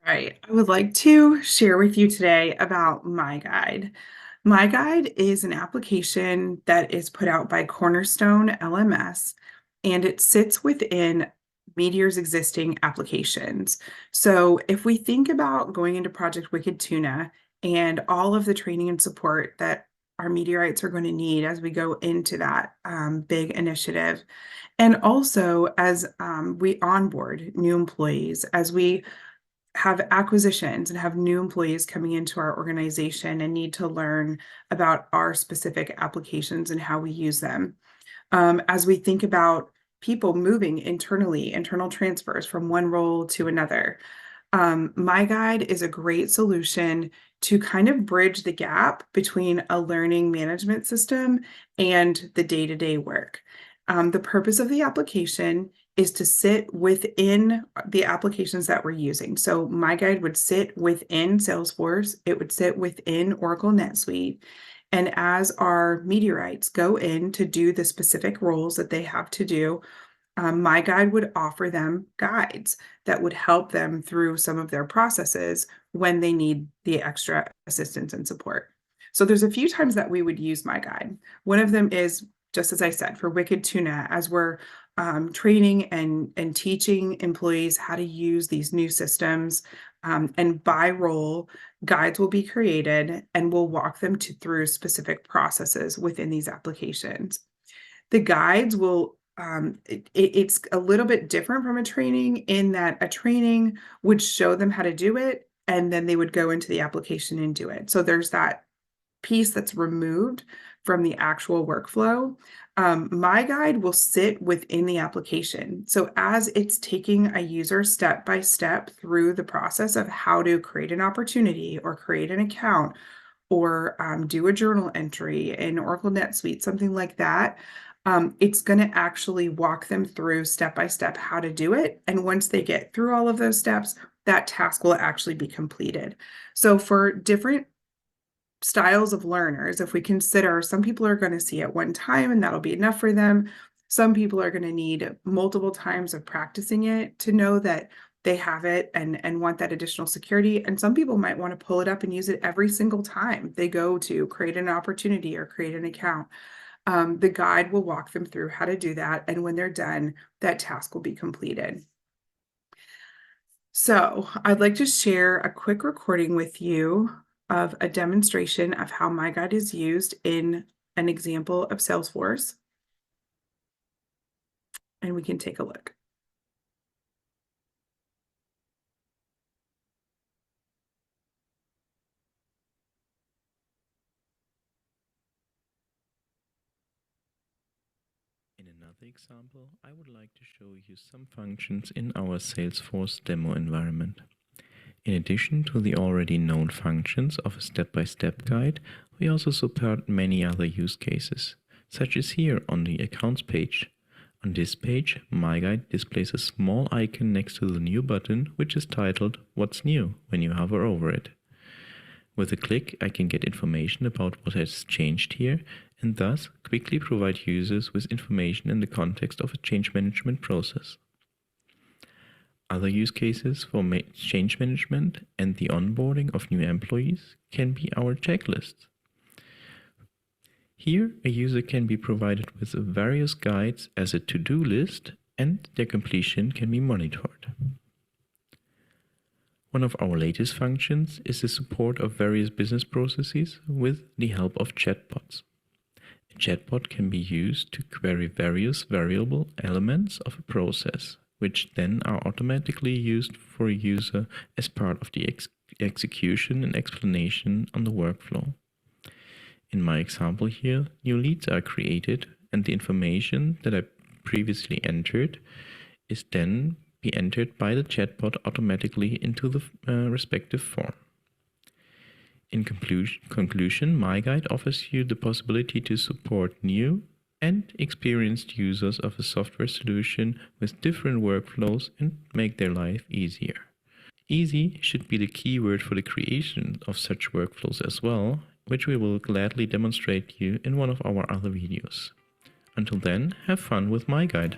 Right. I would like to share with you today about MyGuide. MyGuide is an application that is put out by Cornerstone LMS, and it sits within Meteor's existing applications. So if we think about going into Project Wicked Tuna and all of the training and support that our meteorites are going to need as we go into that big initiative, and also as we onboard new employees, as we have acquisitions and have new employees coming into our organization and need to learn about our specific applications and how we use them. As we think about people moving internally, internal transfers from one role to another, MyGuide is a great solution to kind of bridge the gap between a learning management system and the day-to-day work. The purpose of the application is to sit within the applications that we're using. So MyGuide would sit within Salesforce, it would sit within Oracle NetSuite. And as our meteorites go in to do the specific roles that they have to do, MyGuide would offer them guides that would help them through some of their processes when they need the extra assistance and support. So there's a few times that we would use MyGuide. One of them is, just as I said, for Wicked Tuna, as we're training and teaching employees how to use these new systems. And by role, guides will be created and we'll walk them through specific processes within these applications. The guides will it's a little bit different from a training in that a training would show them how to do it and then they would go into the application and do it. So there's that piece that's removed from the actual workflow. MyGuide will sit within the application. So as it's taking a user step by step through the process of how to create an opportunity or create an account or do a journal entry in Oracle NetSuite, something like that, it's going to actually walk them through step by step how to do it. And once they get through all of those steps, that task will actually be completed. So for different styles of learners, if we consider some people are going to see it one time and that'll be enough for them. Some people are going to need multiple times of practicing it to know that they have it and want that additional security. And some people might want to pull it up and use it every single time they go to create an opportunity or create an account. The guide will walk them through how to do that. And when they're done, that task will be completed. So I'd like to share a quick recording with you of a demonstration of how MyGuide is used in an example of Salesforce. And we can take a look. In another example, I would like to show you some functions in our Salesforce demo environment. In addition to the already known functions of a step-by-step guide, we also support many other use cases, such as here on the Accounts page. On this page, MyGuide displays a small icon next to the New button, which is titled What's New when you hover over it. With a click, I can get information about what has changed here and thus quickly provide users with information in the context of a change management process. Other use cases for change management and the onboarding of new employees can be our checklists. Here, a user can be provided with various guides as a to-do list and their completion can be monitored. One of our latest functions is the support of various business processes with the help of chatbots. A chatbot can be used to query various variable elements of a process, which then are automatically used for a user as part of the execution and explanation on the workflow. In my example here, new leads are created and the information that I previously entered is then be entered by the chatbot automatically into the respective form. In conclusion, MyGuide offers you the possibility to support new and experienced users of a software solution with different workflows and make their life easier. Easy should be the key word for the creation of such workflows as well, which we will gladly demonstrate you in one of our other videos. Until then, have fun with MyGuide.